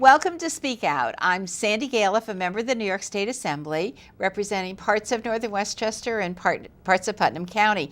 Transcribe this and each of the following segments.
Welcome to Speak Out. I'm Sandy Galiff, a member of the New York State Assembly, representing parts of Northern Westchester and parts of Putnam County.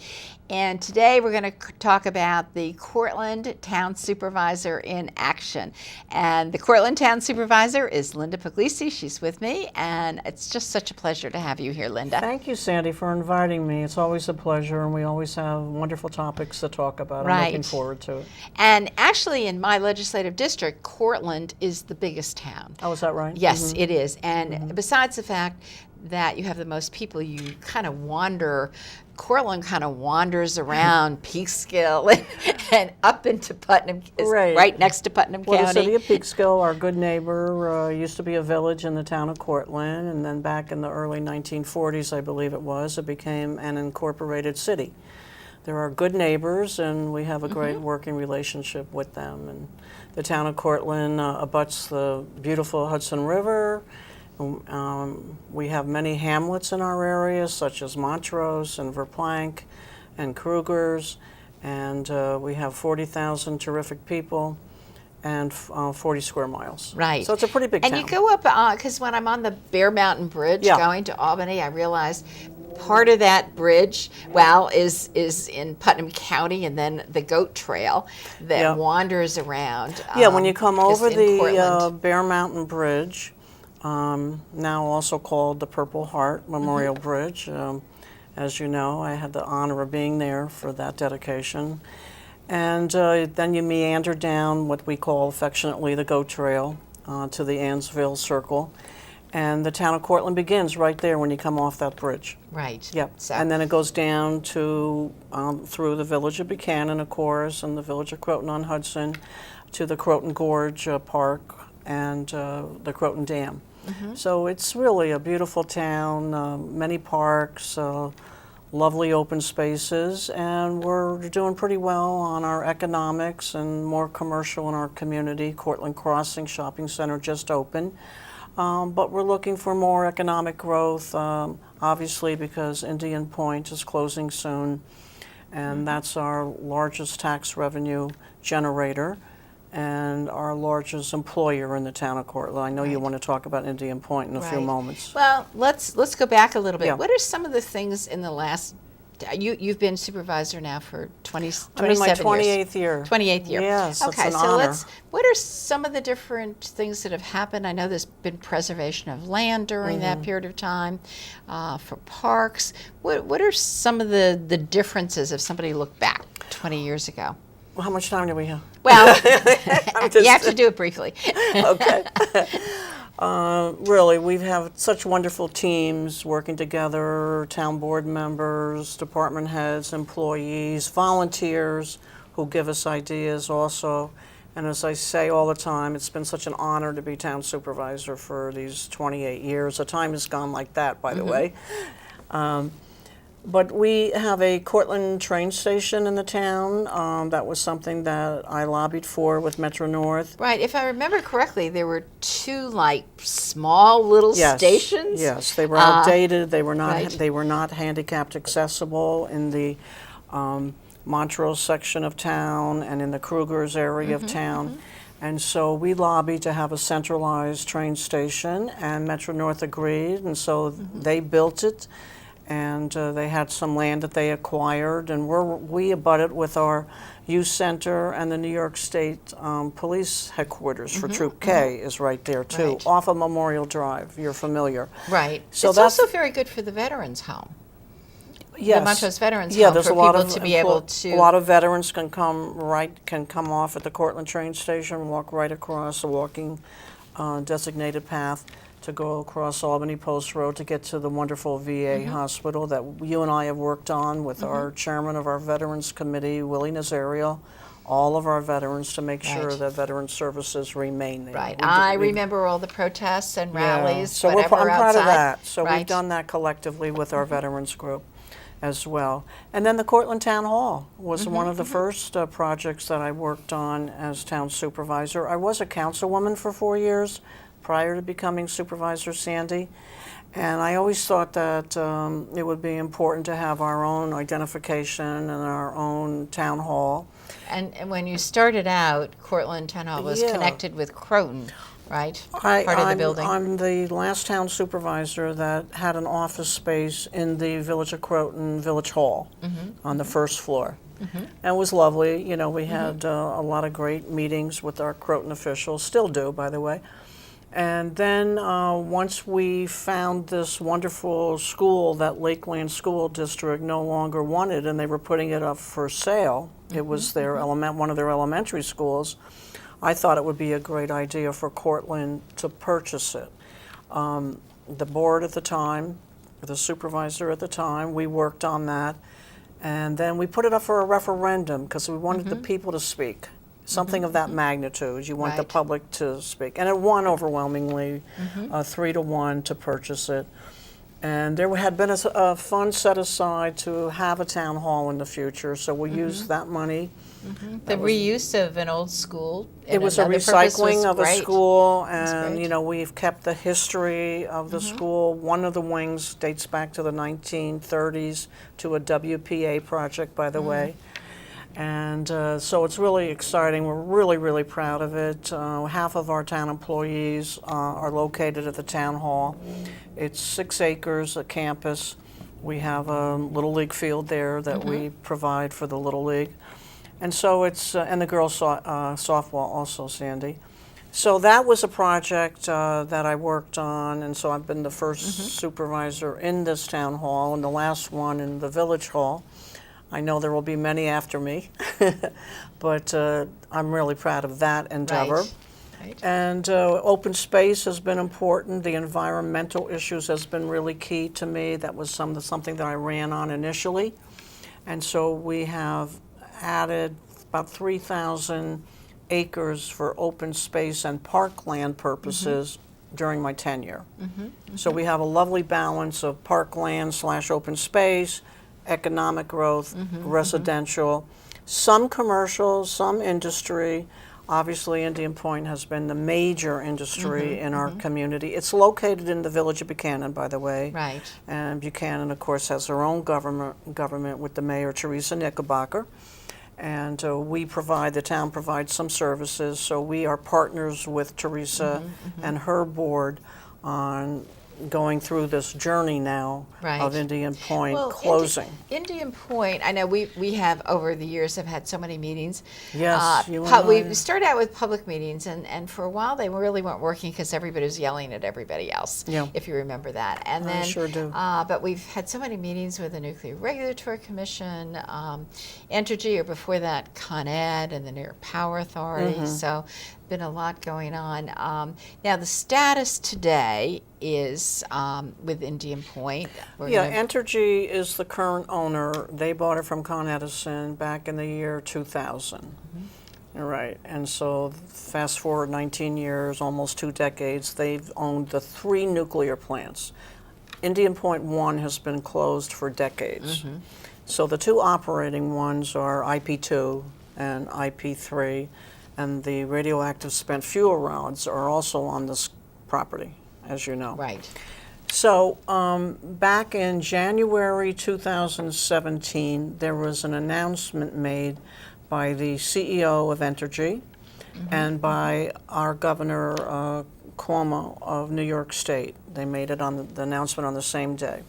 And today we're going to talk about the Cortlandt Town Supervisor in action. And the Cortlandt Town Supervisor is Linda Puglisi. She's with me, and it's just such a pleasure to have you here, Linda. Thank you, Sandy, for inviting me. It's always a pleasure, and we always have wonderful topics to talk about. I'm looking forward to it. And actually, in my legislative district, Cortlandt is the biggest town. Oh, is that right? Yes, it is. And besides the fact that you have the most people, you kind of wander. Cortlandt kind of wanders around Peekskill and up into Putnam, right next to Putnam County. Well, the city of Peekskill, our good neighbor, used to be a village in the town of Cortlandt, and then back in the early 1940s, I believe it was, it became an incorporated city. There are good neighbors, and we have a great working relationship with them. And the town of Cortlandt abuts the beautiful Hudson River. We have many hamlets in our area, such as Montrose and Verplanck and Krugers, and we have 40,000 terrific people and 40 square miles. Right. So it's a pretty big town. And you go up, because when I'm on the Bear Mountain Bridge going to Albany, I realize part of that bridge, is in Putnam County, and then the Goat Trail that wanders around. When you come over the Bear Mountain Bridge, now also called the Purple Heart Memorial Bridge. As you know, I had the honor of being there for that dedication. And then you meander down what we call affectionately the Goat Trail to the Ansville Circle. And the town of Cortlandt begins right there when you come off that bridge. Right. Yep. So. And then it goes down to through the village of Buchanan, of course, and the village of Croton-on-Hudson, to the Croton Gorge Park and the Croton Dam. So it's really a beautiful town, many parks, lovely open spaces, and we're doing pretty well on our economics and more commercial in our community. Cortlandt Crossing Shopping Center just opened. But we're looking for more economic growth, obviously because Indian Point is closing soon, and that's our largest tax revenue generator and our largest employer in the town of Cortlandt. I know you want to talk about Indian Point in a few moments. Well, let's go back a little bit. What are some of the things in the last, you've been supervisor now for 27 I'm in my 28th years. year. 28th year. Yes, okay, it's an so honor. what are some of the different things that have happened? I know there's been preservation of land during that period of time for parks. What are some of the differences if somebody looked back 20 years ago? Well, how much time do we have? Well, you have to do it briefly. Okay. Really, we have such wonderful teams working together, town board members, department heads, employees, volunteers who give us ideas also. And as I say all the time, it's been such an honor to be town supervisor for these 28 years. The time has gone like that, by the way. But we have a Cortlandt train station in the town. That was something that I lobbied for with Metro North. Right. If I remember correctly, there were two small little stations. Yes, they were outdated. They were not. They were not handicapped accessible in the Montrose section of town and in the Krugers area of town. And so we lobbied to have a centralized train station, and Metro North agreed, and so they built it. And they had some land that they acquired, and we abutted with our youth center, and the New York State Police headquarters for Troop K is right there too, off of Memorial Drive. You're familiar, right? So it's also very good for the veterans' home. Yes, the Montrose Veterans Home, there's for a lot people of to be able to. A lot of veterans can come off at the Cortlandt train station, walk right across a walking designated path to go across Albany Post Road to get to the wonderful VA hospital that you and I have worked on with our chairman of our Veterans Committee, Willie Nazario, all of our veterans to make sure that veteran services remain there. Right. I remember all the protests and rallies, so whatever I'm proud outside. of that. So we've done that collectively with our veterans group as well. And then the Cortlandt Town Hall was one of the first projects that I worked on as town supervisor. I was a councilwoman for 4 years prior to becoming Supervisor Sandy. And I always thought that it would be important to have our own identification and our own town hall. And when you started out, Cortlandt Town Hall was connected with Croton. right? Part of the building. I'm the last town supervisor that had an office space in the Village of Croton Village Hall on the first floor. And it was lovely. You know, we had a lot of great meetings with our Croton officials, still do, by the way. And then once we found this wonderful school that Lakeland School District no longer wanted, and they were putting it up for sale, it was their one of their elementary schools, I thought it would be a great idea for Cortlandt to purchase it. The board at the time, the supervisor at the time, we worked on that, and then we put it up for a referendum because we wanted the people to speak. Something of that magnitude. You want the public to speak. And it won overwhelmingly, 3-1 to purchase it. And there had been a fund set aside to have a town hall in the future, so we used that money. The reuse of an old school. It was a recycling of a school, and you know, we've kept the history of the school. One of the wings dates back to the 1930s to a WPA project, by the way. And so it's really exciting. We're really, really proud of it. Half of our town employees are located at the town hall. It's 6 acres, a campus. We have a Little League field there that we provide for the Little League. And so it's, and the girls' softball also, Sandy. So that was a project that I worked on, and so I've been the first supervisor in this town hall and the last one in the village hall. I know there will be many after me, but I'm really proud of that endeavor. Right. And open space has been important. The environmental issues has been really key to me. That was something that I ran on initially. And so we have added about 3,000 acres for open space and parkland purposes during my tenure. So we have a lovely balance of parkland / open space, economic growth, residential, some commercial, some industry. Obviously, Indian Point has been the major industry in our community. It's located in the village of Buchanan, by the way. Right. And Buchanan, of course, has their own government with the mayor, Teresa Knickerbocker. And the town provides some services. So we are partners with Teresa and her board on going through this journey now of Indian Point closing. Indian Point, I know we have over the years have had so many meetings. Yes, we started out with public meetings, and for a while they really weren't working because everybody was yelling at everybody else, if you remember that. And then, I sure do. But we've had so many meetings with the Nuclear Regulatory Commission, Entergy, or before that, Con Ed and the New York Power Authority. So been a lot going on. Now the status today is with Indian Point. Entergy is the current owner. They bought it from Con Edison back in the year 2000. Right, and so fast forward 19 years, almost 2 decades, they've owned the 3 nuclear plants. Indian Point 1 has been closed for decades. So the 2 operating ones are IP2 and IP3. And the radioactive spent fuel rods are also on this property, as you know. Right. So back in January 2017, there was an announcement made by the CEO of Entergy and by our Governor Cuomo of New York State. They made it on the announcement on the same day.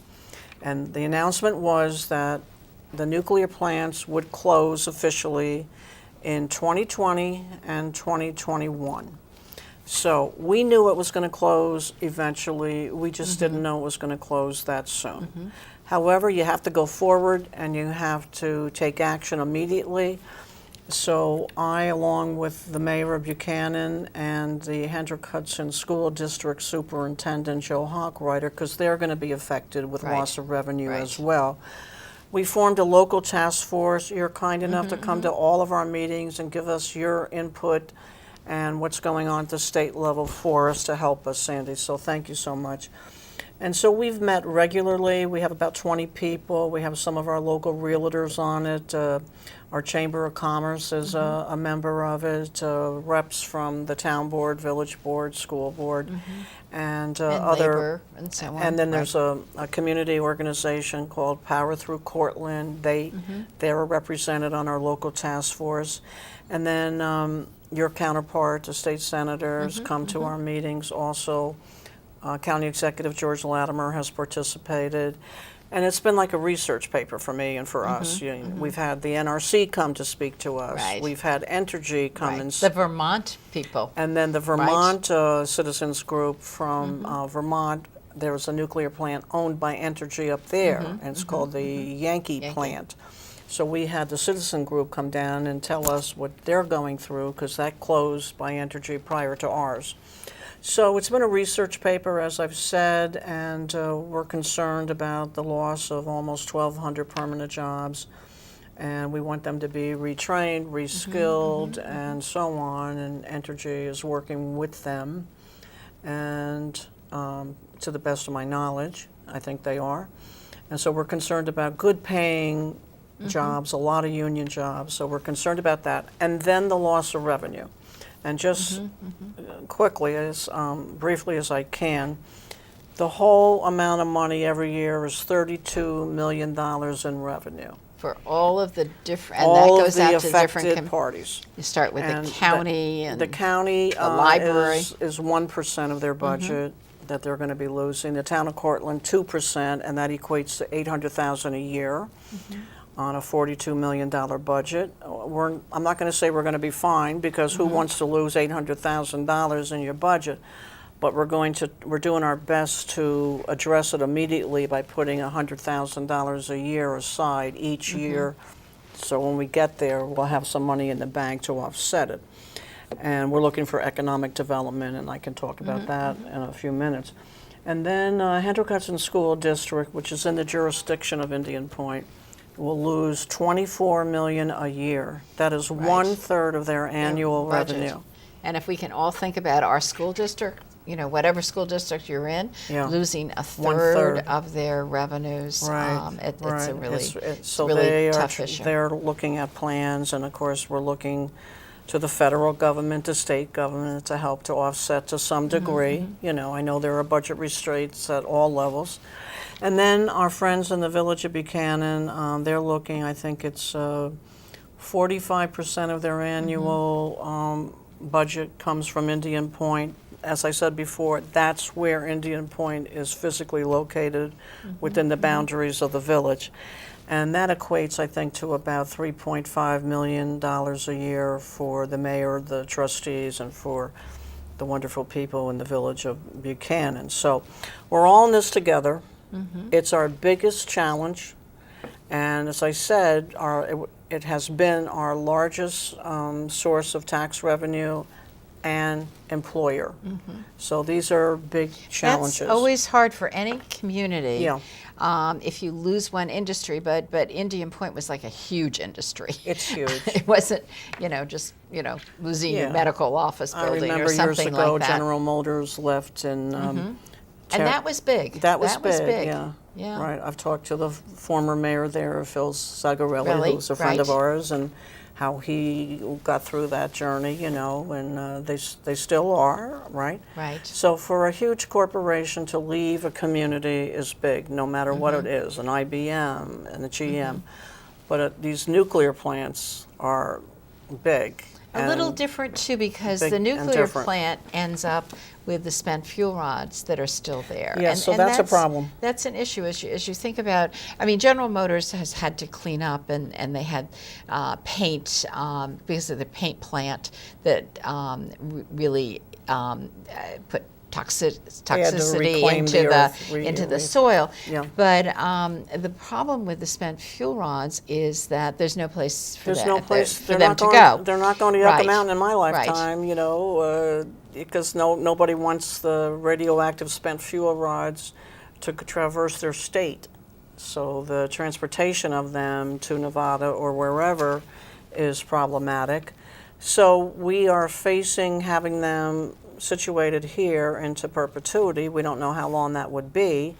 And the announcement was that the nuclear plants would close officially in 2020 and 2021. So we knew it was going to close eventually. We just didn't know it was going to close that soon. However, you have to go forward and you have to take action immediately. So I, along with the mayor of Buchanan and the Hendrick Hudson School District Superintendent Joe Hawkwriter, because they're going to be affected with loss of revenue as well, we formed a local task force. You're kind enough to come to all of our meetings and give us your input and what's going on at the state level for us to help us, Sandy. So thank you so much. And so we've met regularly. We have about 20 people. We have some of our local realtors on it. Our Chamber of Commerce is a member of it. Reps from the town board, village board, school board, and other labor and so on. And then there's a community organization called Power Through Cortlandt. They're represented on our local task force. And then your counterpart, the state senators, come to our meetings also. County Executive George Latimer has participated. And it's been like a research paper for me and for us. We've had the NRC come to speak to us. Right. We've had Entergy come and the Vermont people. And then the Vermont citizens group from Vermont. There was a nuclear plant owned by Entergy up there, and it's called the Yankee plant. So we had the citizen group come down and tell us what they're going through, because that closed by Entergy prior to ours. So it's been a research paper, as I've said, and we're concerned about the loss of almost 1,200 permanent jobs. And we want them to be retrained, reskilled, and so on. And Entergy is working with them. And to the best of my knowledge, I think they are. And so we're concerned about good paying jobs, a lot of union jobs. So we're concerned about that. And then the loss of revenue. And just quickly, as briefly as I can, the whole amount of money every year is $32 million in revenue. For all of the different, and all that goes of the out to different affected parties. You start with And the county and the county the library. is 1% of their budget that they're going to be losing. The town of Cortland, 2%, and that equates to $800,000 a year. On a $42 million budget. I'm not going to say we're going to be fine, because who wants to lose $800,000 in your budget? But we're doing our best to address it immediately by putting $100,000 a year aside each year. So when we get there, we'll have some money in the bank to offset it. And we're looking for economic development, and I can talk about that in a few minutes. And then Hendrick-Hudson School District, which is in the jurisdiction of Indian Point, will lose $24 million a year. That is 1/3 of their annual revenue. And if we can all think about our school district, whatever school district you're in, losing a third of their revenues, it's a really tough issue. They're looking at plans, and of course we're looking to the federal government, the state government, to help to offset to some degree. I know there are budget restraints at all levels. And then our friends in the Village of Buchanan, they're looking, I think it's 45% of their annual budget comes from Indian Point. As I said before, that's where Indian Point is physically located within the boundaries of the village. And that equates, I think, to about $3.5 million a year for the mayor, the trustees, and for the wonderful people in the Village of Buchanan. So we're all in this together. It's our biggest challenge, and as I said, it has been our largest source of tax revenue and employer. So these are big challenges. That's always hard for any community. If you lose one industry, but Indian Point was like a huge industry. It's huge. It wasn't, just losing your medical office building or something like that. I remember years ago, General Motors left in. And that was big. That was big. Yeah. Right. I've talked to the former mayor there, Phil Zagarelli, who's a friend of ours, and how he got through that journey, and they still are, right? Right. So for a huge corporation to leave a community is big, no matter what it is, an IBM and a GM. But these nuclear plants are big. A little different too, because the nuclear plant ends up with the spent fuel rods that are still there. Yeah, so that's a problem. That's an issue as you think about. General Motors has had to clean up, and they had paint because of the paint plant that really put toxicity into the soil. Yeah. But the problem with the spent fuel rods is that there's no place for them to go. They're not going to Yucca Mountain in my lifetime, because nobody wants the radioactive spent fuel rods to traverse their state. So the transportation of them to Nevada or wherever is problematic. So we are facing having them situated here into perpetuity. We don't know how long that would be.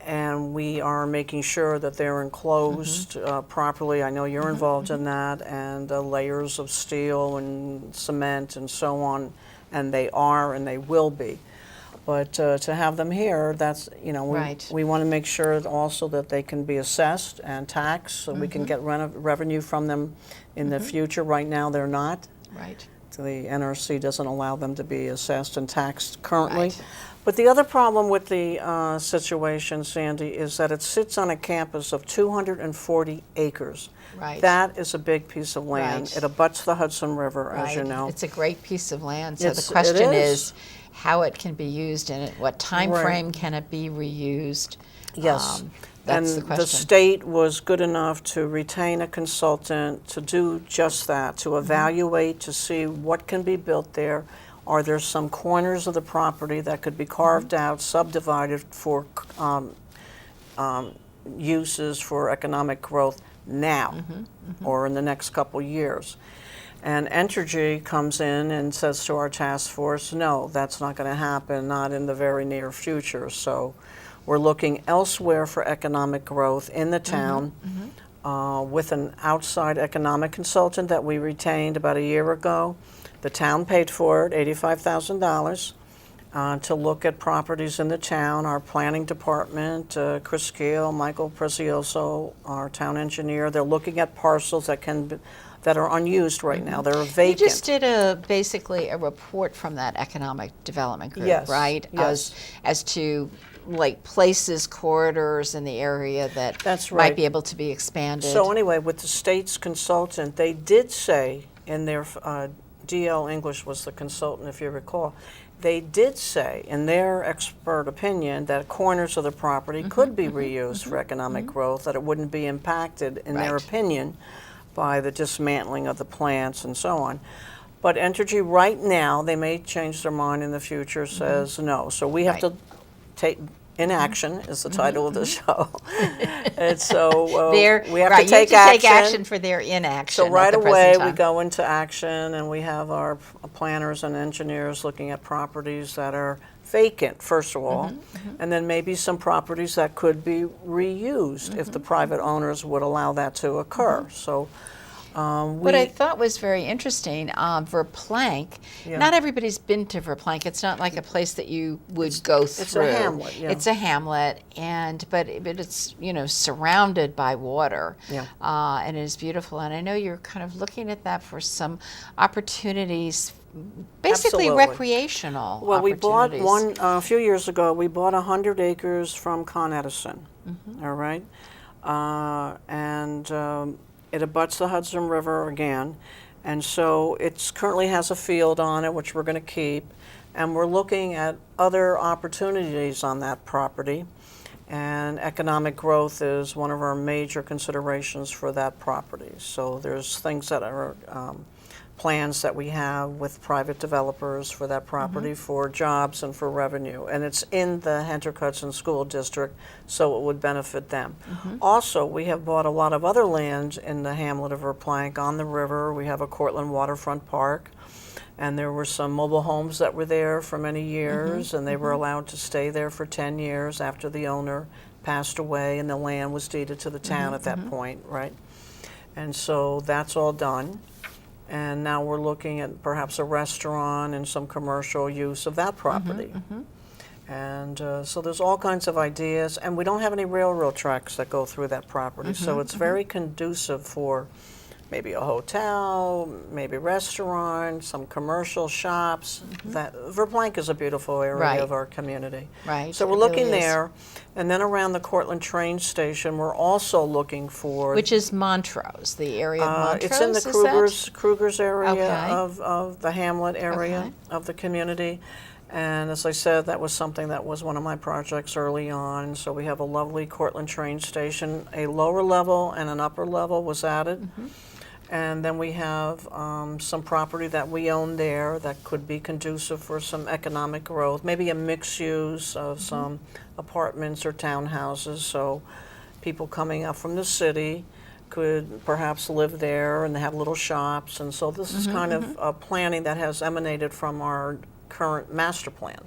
And we are making sure that they're enclosed properly. I know you're involved in that, and layers of steel and cement and so on, and they are and they will be. But to have them here, that's, you know, we want to make sure also that they can be assessed and taxed, so we can get revenue from them in the future. Right now, they're not. Right. So the NRC doesn't allow them to be assessed and taxed currently. Right. But the other problem with the situation, Sandy, is that it sits on a campus of 240 acres. Right. That is a big piece of land. Right. It abuts the Hudson River, as you know. It's a great piece of land. So It the question is. is how it can be used and at what time frame can it be reused? Yes. That's And the question. the state was good enough to retain a consultant to do just that, to evaluate, to see what can be built there. Are there some corners of the property that could be carved out, subdivided for uses for economic growth now or in the next couple years? And Entergy comes in and says to our task force, no, that's not going to happen, not in the very near future. So we're looking elsewhere for economic growth in the town with an outside economic consultant that we retained about a year ago. The town paid for it, $85,000, to look at properties in the town. Our planning department, Chris Gill, Michael Prezioso, our town engineer, they're looking at parcels that are unused right now. They're vacant. You just did basically a report from that economic development group, Yes, right? yes. As to like places, corridors in the area that That's might right. be able to be expanded. So anyway, with the state's consultant, they did say in their DL English was the consultant, if you recall. They did say, in their expert opinion, that corners of the property could be reused for economic growth, that it wouldn't be impacted, in their Right. opinion, by the dismantling of the plants and so on. But Entergy right now, they may change their mind in the future, says no. So we have Right. to take inaction is the title of the show. And so we have to take action. For their inaction. So at right the away present we time. go into action, and we have our planners and engineers looking at properties that are vacant, first of all, and then maybe some properties that could be reused if the private owners would allow that to occur. So What I thought was very interesting, Verplank, Yeah. not everybody's been to Verplank. It's not like a place that you would go through. It's a hamlet, yeah. It's a hamlet, but it's, you know, surrounded by water. Yeah. And it is beautiful. And I know you're kind of looking at that for some opportunities, basically Absolutely. recreational Well, we bought opportunities. a few years ago, we bought 100 acres from Con Edison, all right? It abuts the Hudson River again, and so it currently has a field on it, which we're going to keep, and we're looking at other opportunities on that property, and economic growth is one of our major considerations for that property. So there's things that are plans that we have with private developers for that property for jobs and for revenue. And it's in the Hendrick-Hudson School District, so it would benefit them. Also, we have bought a lot of other land in the hamlet of Verplank on the river. We have a Cortlandt waterfront park, and there were some mobile homes that were there for many years, and they were allowed to stay there for 10 years after the owner passed away and the land was deeded to the town at that point, right? And so that's all done. And now we're looking at perhaps a restaurant and some commercial use of that property. And so there's all kinds of ideas, and we don't have any railroad tracks that go through that property, so it's very conducive for maybe a hotel, maybe restaurant, some commercial shops. That Verplank is a beautiful area Right. of our community. Right, So it we're looking really is. there, and then around the Cortlandt train station, we're also looking for Which is Montrose, the area of Montrose, it's in the is that? Kruger's area Okay. of the hamlet area Okay. of the community. And as I said, that was something that was one of my projects early on. So we have a lovely Cortlandt train station. A lower level and an upper level was added. And then we have some property that we own there that could be conducive for some economic growth, maybe a mixed use of some apartments or townhouses. So people coming up from the city could perhaps live there, and they have little shops. And so this is kind of planning that has emanated from our current master plan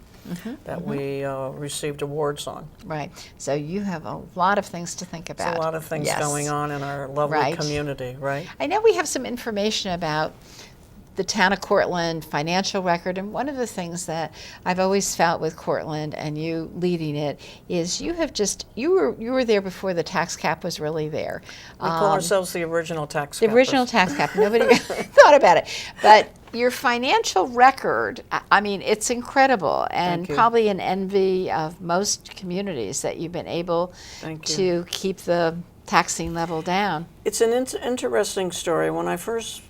that we received awards on. Right. So you have a lot of things to think about. There's a lot of things Yes. going on in our lovely Right. community, right? I know we have some information about the town of Cortlandt financial record, and one of the things that I've always felt with Cortlandt and you leading it is you were there before the tax cap was really there. We call ourselves the original tax The cappers. original tax cap. Nobody really thought about it. But your financial record, I mean, it's incredible and Thank you. probably an envy of most communities that you've been able Thank you. to keep the taxing level down. It's an interesting story. When I first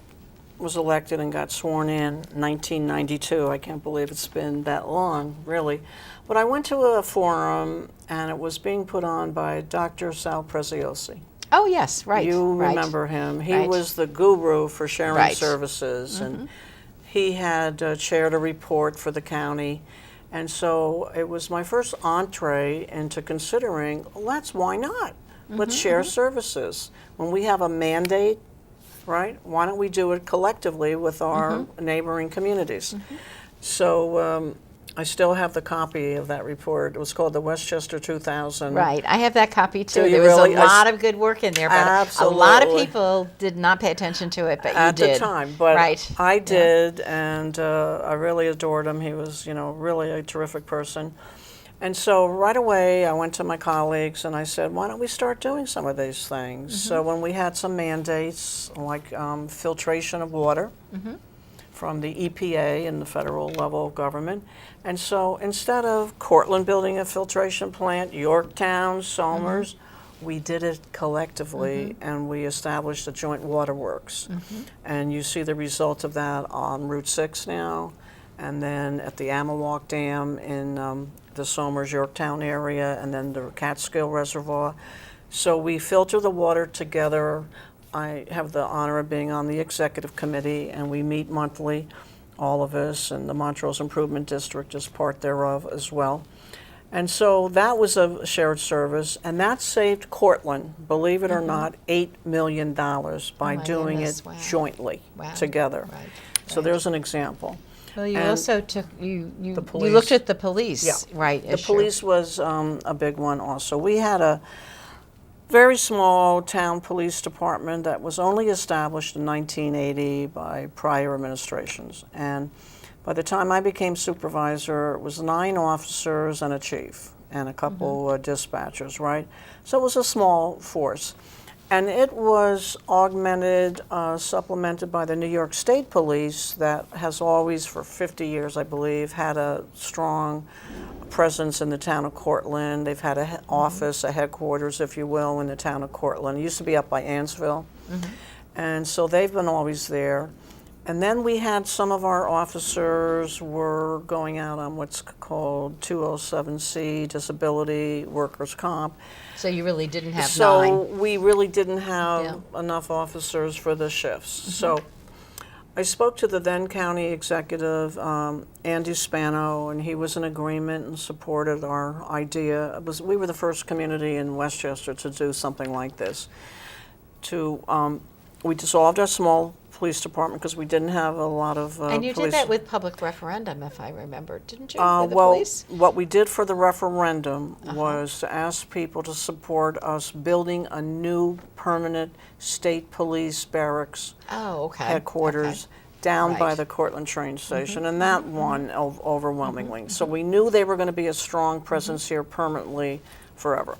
was elected and got sworn in 1992, I can't believe it's been that long, really. But I went to a forum, and it was being put on by Dr. Sal Preziosi. Oh, yes, right. You right. remember him. He Right. was the guru for sharing Right. services, and he had chaired a report for the county. And so it was my first entree into considering, why not? Let's share services. When we have a mandate, right, why don't we do it collectively with our neighboring communities? So I still have the copy of that report. It was called the Westchester 2000. Right, I have that copy too. Do you There was really? a lot of good work in there, but a lot of Absolutely. people did not pay attention to it, but At you did. the time, but right. I did, and I really adored him. He was, really a terrific person. And so right away, I went to my colleagues and I said, why don't we start doing some of these things? So when we had some mandates, like filtration of water from the EPA and the federal level of government, and so instead of Cortlandt building a filtration plant, Yorktown, Somers, we did it collectively, and we established a joint waterworks. And you see the result of that on Route 6 now, and then at the Amawalk Dam in the Somers, Yorktown area, and then the Catskill Reservoir. So we filter the water together. I have the honor of being on the executive committee, and we meet monthly, all of us, and the Montrose Improvement District is part thereof as well. And so that was a shared service, and that saved Cortlandt, believe it or not, $8 million by my doing goodness, it wow. jointly Wow. together. Right. So right. there's an example. Well, you and also took you police. looked at the police, Yeah. right? The issue. police was a big one also. We had a very small town police department that was only established in 1980 by prior administrations. And by the time I became supervisor, it was 9 officers and a chief and a couple dispatchers, right? So it was a small force. And it was augmented, supplemented by the New York State Police that has always, for 50 years, I believe, had a strong presence in the town of Cortlandt. They've had an office, a headquarters, if you will, in the town of Cortlandt. It used to be up by Ansville. And so they've been always there. And then we had some of our officers were going out on what's called 207C, disability, workers' comp. So you really didn't have So 9. we really didn't have enough officers for the shifts. So I spoke to the then county executive, Andy Spano, and he was in agreement and supported our idea. We were the first community in Westchester to do something like this. We dissolved our small police department because we didn't have a lot of And you police. did that with public referendum, if I remember, didn't you? With the Well, police? what we did for the referendum was to ask people to support us building a new permanent state police barracks Oh, okay. headquarters down by Right. the Cortlandt train station, and that won overwhelmingly. So we knew they were going to be a strong presence here permanently forever.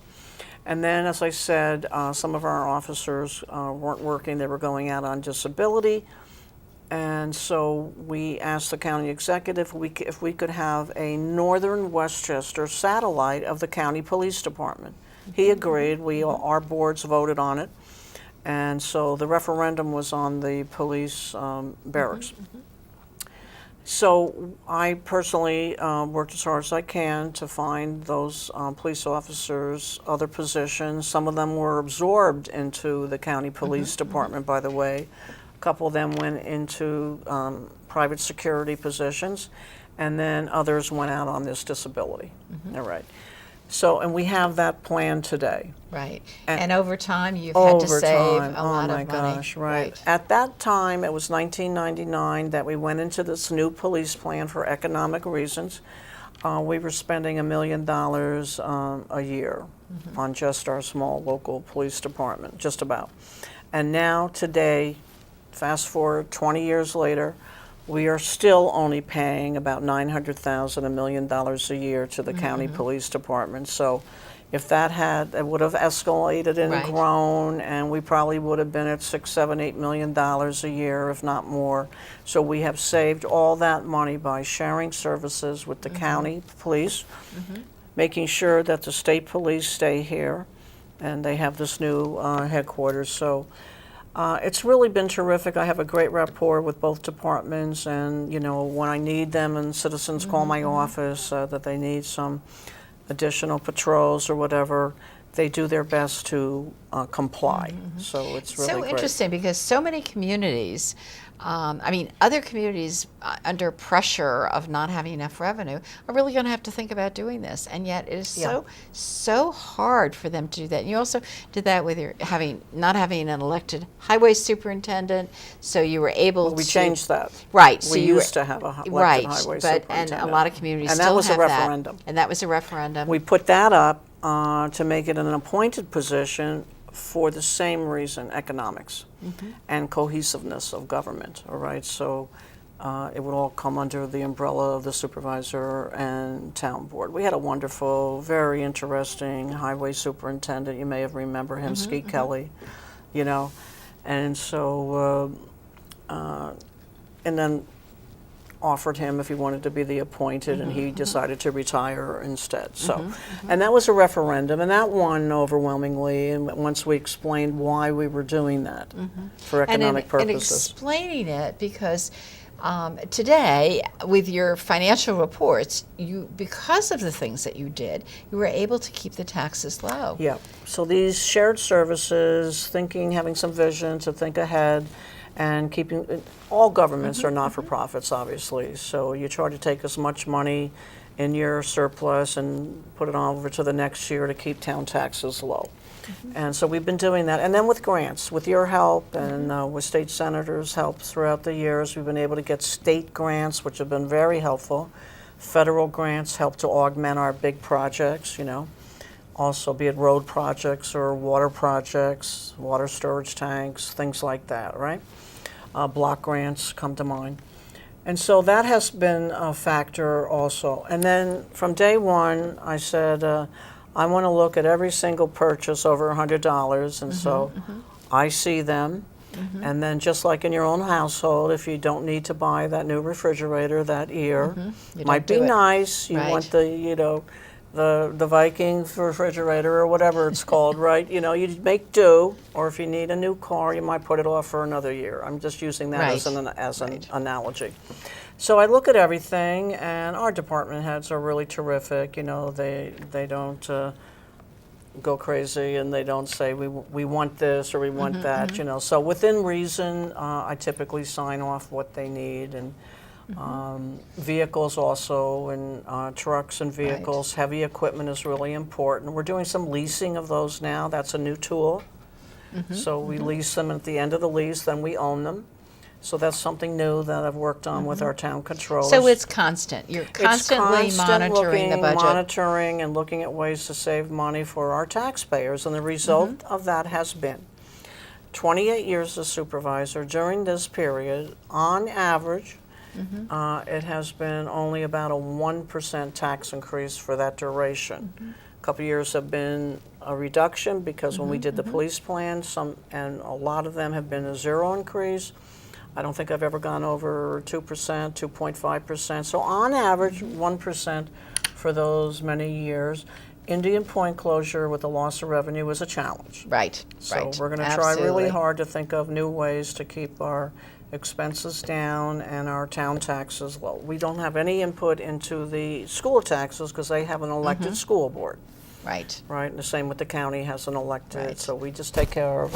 And then, as I said, some of our officers weren't working. They were going out on disability. And so we asked the county executive if we could have a northern Westchester satellite of the county police department. He agreed. Our boards voted on it. And so the referendum was on the police barracks. So I personally worked as hard as I can to find those police officers other positions. Some of them were absorbed into the county police department, by the way. A couple of them went into private security positions, and then others went out on this disability. All right. So, and we have that plan today. Right. And And over time, you've had to Over save time, a oh lot my of money. gosh, right. At that time, it was 1999 that we went into this new police plan for economic reasons. We were spending $1 million a year on just our small local police department, just about. And now, today, fast forward 20 years later, we are still only paying about $900,000, $1 million a year to the county police department. So if it would have escalated and Right. grown, and we probably would have been at $6, $7, $8 million a year, if not more. So we have saved all that money by sharing services with the county police, making sure that the state police stay here, and they have this new headquarters. So it's really been terrific. I have a great rapport with both departments, and when I need them and citizens call my office that they need some additional patrols or whatever, they do their best to comply. So it's really So great. interesting, because so many communities, other communities under pressure of not having enough revenue are really going to have to think about doing this, and yet it is so hard for them to do that. And you also did that with your not having an elected highway superintendent, so you were able to. We changed that. Right. So we you used to have a elected right, highway and superintendent. a lot of communities And still that was have a referendum. And that was a referendum. We put that up to make it an appointed position for the same reason, economics and cohesiveness of government, all right? So it would all come under the umbrella of the supervisor and town board. We had a wonderful, very interesting highway superintendent. You may have remember him, Skeet Kelly, and so, and then offered him if he wanted to be the appointed, and he decided to retire instead. So, and that was a referendum, and that won overwhelmingly. And once we explained why we were doing that for economic And purposes, explaining it, because today, with your financial reports, because of the things that you did, you were able to keep the taxes low. yeah. So these shared services, having some vision to think ahead, and keeping all governments are not-for-profits, obviously. So you try to take as much money in your surplus and put it on over to the next year to keep town taxes low. And so we've been doing that. And then with grants, with your help and with state senators' help throughout the years, we've been able to get state grants, which have been very helpful. Federal grants help to augment our big projects, also be it road projects or water projects, water storage tanks, things like that, right? Block grants come to mind. And so that has been a factor also. And then from day one, I said, I want to look at every single purchase over $100, and so I see them. And then just like in your own household, if you don't need to buy that new refrigerator that year, might be nice, you want the, the Viking refrigerator or whatever it's called, right? You make do, or if you need a new car, you might put it off for another year. I'm just using that as an analogy. So I look at everything, and our department heads are really terrific. They don't go crazy, and they don't say we want this or we want that. So within reason, I typically sign off what they need, and vehicles also, and trucks and vehicles. Heavy equipment is really important. We're doing some leasing of those now. That's a new tool. So we lease them at the end of the lease, then we own them. So that's something new that I've worked on with our town controllers. So it's constant. You're constantly monitoring the budget. Monitoring and looking at ways to save money for our taxpayers. And the result of that has been 28 years as supervisor. During this period, on average, it has been only about a 1% tax increase for that duration. A couple of years have been a reduction because when we did the police plan, and a lot of them have been a zero increase. I don't think I've ever gone over 2%, 2.5%. So on average, 1% for those many years. Indian Point closure with the loss of revenue is a challenge. Right. So we're going to try really hard to think of new ways to keep our expenses down and our town taxes low. We don't have any input into the school taxes because they have an elected school board. Right. Right, and the same with the county has an elected. So we just take care of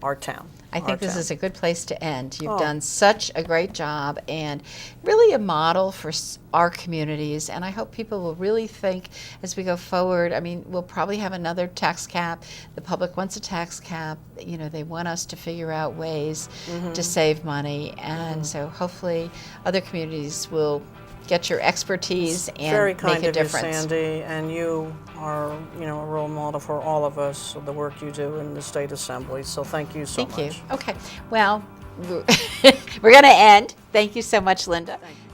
our town. I think this is a good place to end. You've Oh. done such a great job and really a model for our communities. And I hope people will really think as we go forward. I mean, we'll probably have another tax cap. The public wants a tax cap. You know, they want us to figure out ways to save money. And so hopefully other communities will get your expertise and Very make kind a of you, difference. Sandy, and you are, you know, a role model for all of us, the work you do in the State Assembly. So thank you so much. Thank you. Okay. Well, we're going to end. Thank you so much, Linda. Thank you.